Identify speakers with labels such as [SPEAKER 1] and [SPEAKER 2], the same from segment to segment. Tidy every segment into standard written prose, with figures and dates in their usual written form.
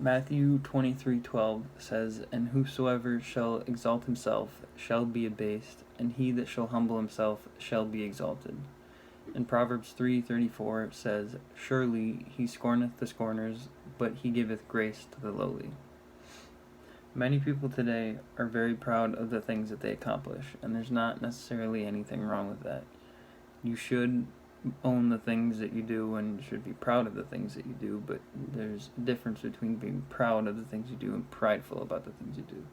[SPEAKER 1] Matthew 23:12 says, "And whosoever shall exalt himself shall be abased, and he that shall humble himself shall be exalted." And Proverbs 3:34 says, "Surely he scorneth the scorners, but he giveth grace to the lowly." Many people today are very proud of the things that they accomplish, and there's not necessarily anything wrong with that. You should own the things that you do and should be proud of the things that you do, but there's a difference between being proud of the things you do and prideful about the things you do.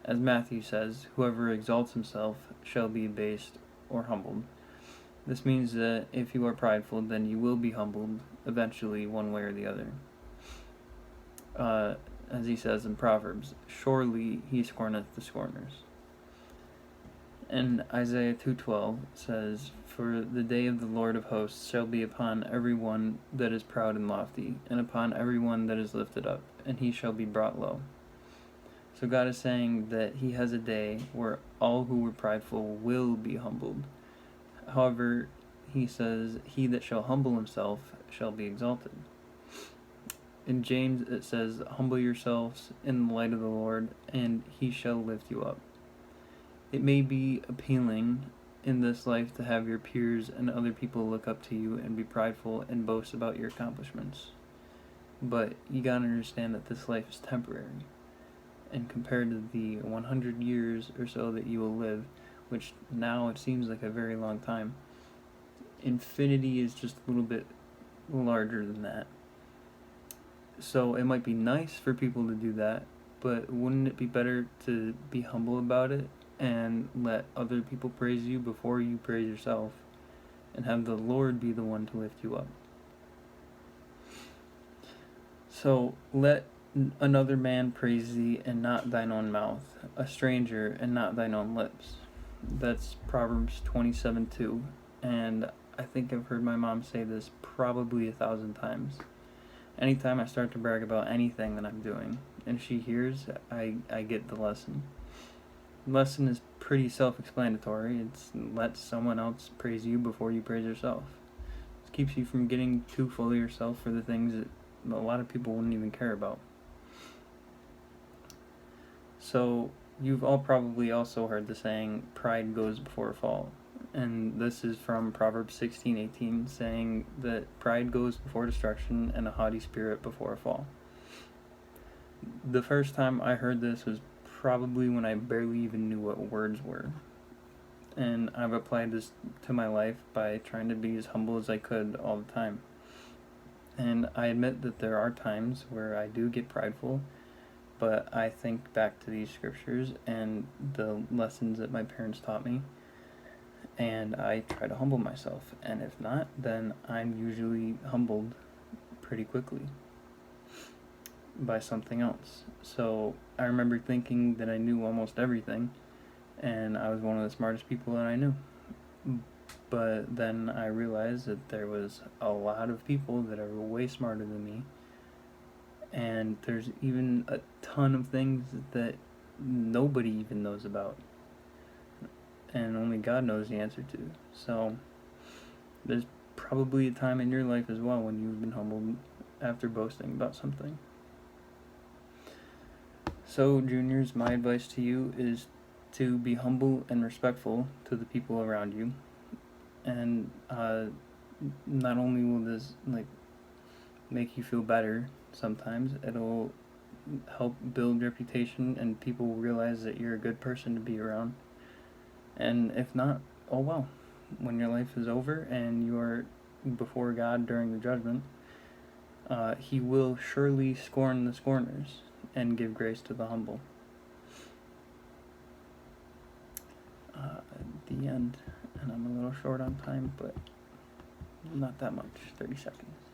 [SPEAKER 1] As Matthew says, "Whoever exalts himself shall be abased or humbled." This means that if you are prideful, then you will be humbled eventually, one way or the other. As he says in Proverbs, "Surely he scorneth the scorners." And Isaiah 2:12 says, "For the day of the Lord of hosts shall be upon every one that is proud and lofty, and upon every one that is lifted up, and he shall be brought low." So God is saying that he has a day where all who were prideful will be humbled. However, he says, "He that shall humble himself shall be exalted." In James it says, "Humble yourselves in the light of the Lord, and he shall lift you up." It may be appealing in this life to have your peers and other people look up to you and be prideful and boast about your accomplishments. But you gotta understand that this life is temporary. And compared to the 100 years or so that you will live, which now it seems like a very long time, infinity is just a little bit larger than that. So it might be nice for people to do that, but wouldn't it be better to be humble about it and let other people praise you before you praise yourself, and have the Lord be the one to lift you up? So let another man praise thee, and not thine own mouth, a stranger, and not thine own lips. That's Proverbs 27:2, and I think I've heard my mom say this probably 1,000 times. Anytime I start to brag about anything that I'm doing, and she hears, I get the lesson. The lesson is pretty self-explanatory. It's let someone else praise you before you praise yourself. It keeps you from getting too full of yourself for the things that a lot of people wouldn't even care about. So you've all probably also heard the saying, "Pride goes before a fall." And this is from Proverbs 16:18, saying that pride goes before destruction and a haughty spirit before a fall. The first time I heard this was probably when I barely even knew what words were. And I've applied this to my life by trying to be as humble as I could all the time. And I admit that there are times where I do get prideful, but I think back to these scriptures and the lessons that my parents taught me, and I try to humble myself. And if not, then I'm usually humbled pretty quickly by something else. So I remember thinking that I knew almost everything, and I was one of the smartest people that I knew. But then I realized that there was a lot of people that are way smarter than me, and there's even a ton of things that nobody even knows about, and only God knows the answer to. So there's probably a time in your life as well when you've been humbled after boasting about something. So, juniors, my advice to you is to be humble and respectful to the people around you. And not only will this make you feel better sometimes, it'll help build reputation, and people will realize that you're a good person to be around. And if not, oh well. When your life is over and you are before God during the judgment, he will surely scorn the scorners and give grace to the humble. The end. And I'm a little short on time, but not that much, 30 seconds.